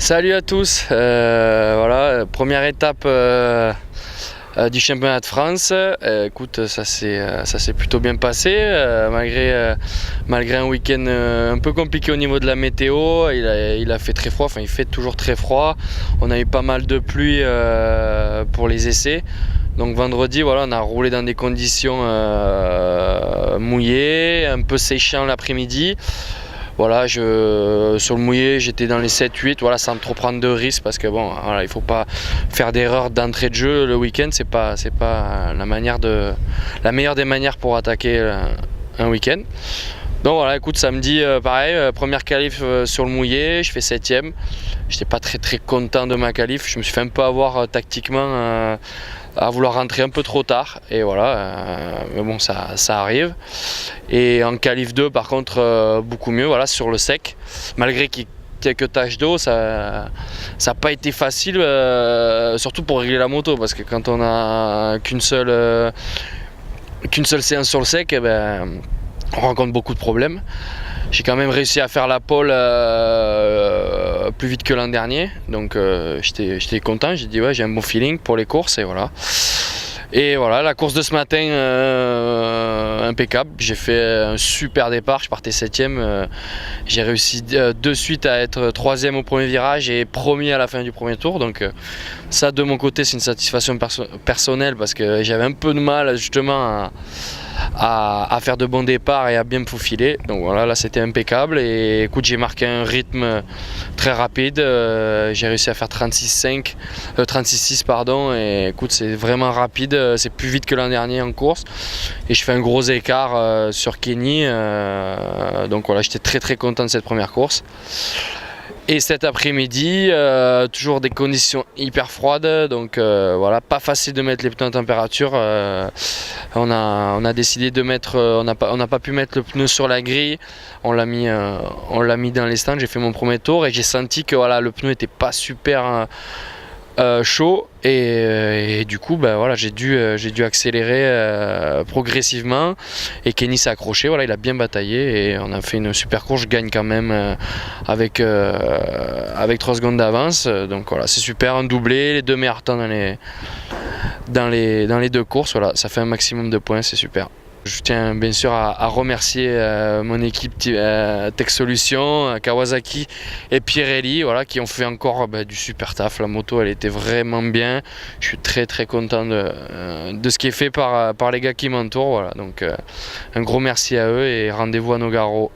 Salut à tous, voilà, première étape du championnat de France. Écoute, ça s'est plutôt bien passé, malgré un week-end un peu compliqué au niveau de la météo. Il a fait très froid, enfin il fait toujours très froid. On a eu pas mal de pluie pour les essais. Donc vendredi, voilà, on a roulé dans des conditions mouillées, un peu séchant l'après-midi. Voilà, sur le mouillé, j'étais dans les 7-8, voilà, sans trop prendre de risques parce que bon, voilà, il faut pas faire d'erreur d'entrée de jeu le week-end, c'est pas la meilleure des manières pour attaquer un week-end. Donc voilà, écoute, samedi, pareil, première qualif sur le mouillé, je fais 7ème. J'étais pas très content de ma qualif, je me suis fait un peu avoir tactiquement à vouloir rentrer un peu trop tard, et voilà, mais bon, ça arrive. Et en qualif 2 par contre beaucoup mieux, voilà, sur le sec, malgré qu'il y ait quelques taches d'eau, ça n'a pas été facile, surtout pour régler la moto, parce que quand on a qu'une seule séance sur le sec, eh ben, on rencontre beaucoup de problèmes. J'ai quand même réussi à faire la pole plus vite que l'an dernier, donc j'étais content, j'ai dit ouais, j'ai un bon feeling pour les courses, et voilà. Et voilà, la course de ce matin, impeccable. J'ai fait un super départ, je partais 7ème. J'ai réussi de suite à être 3ème au premier virage et premier à la fin du premier tour. Donc ça, de mon côté, c'est une satisfaction personnelle parce que j'avais un peu de mal justement à faire de bons départs et à bien me faufiler. Donc voilà, là c'était impeccable, et écoute, j'ai marqué un rythme très rapide. J'ai réussi à faire 36,6 pardon, et écoute, c'est vraiment rapide, c'est plus vite que l'an dernier en course, et je fais un gros écart sur Kenny. Donc voilà, j'étais très content de cette première course. Et cet après-midi, toujours des conditions hyper froides, donc voilà, pas facile de mettre les pneus en température. On a décidé de mettre, on n'a pas pu mettre le pneu sur la grille, on l'a mis dans les stands. J'ai fait mon premier tour et j'ai senti que voilà, le pneu n'était pas super chaud, et du coup voilà, j'ai dû accélérer progressivement, et Kenny s'est accroché, voilà, il a bien bataillé et on a fait une super course. Je gagne quand même avec 3 secondes d'avance, donc voilà, c'est super, un doublé, les deux meilleurs temps dans les deux courses, voilà, ça fait un maximum de points, c'est super. Je tiens bien sûr à remercier mon équipe Tech Solutions, Kawasaki et Pirelli, voilà, qui ont fait encore du super taf. La moto, elle était vraiment bien. Je suis très content de ce qui est fait par les gars qui m'entourent. Voilà. Donc un gros merci à eux et rendez-vous à Nogaro.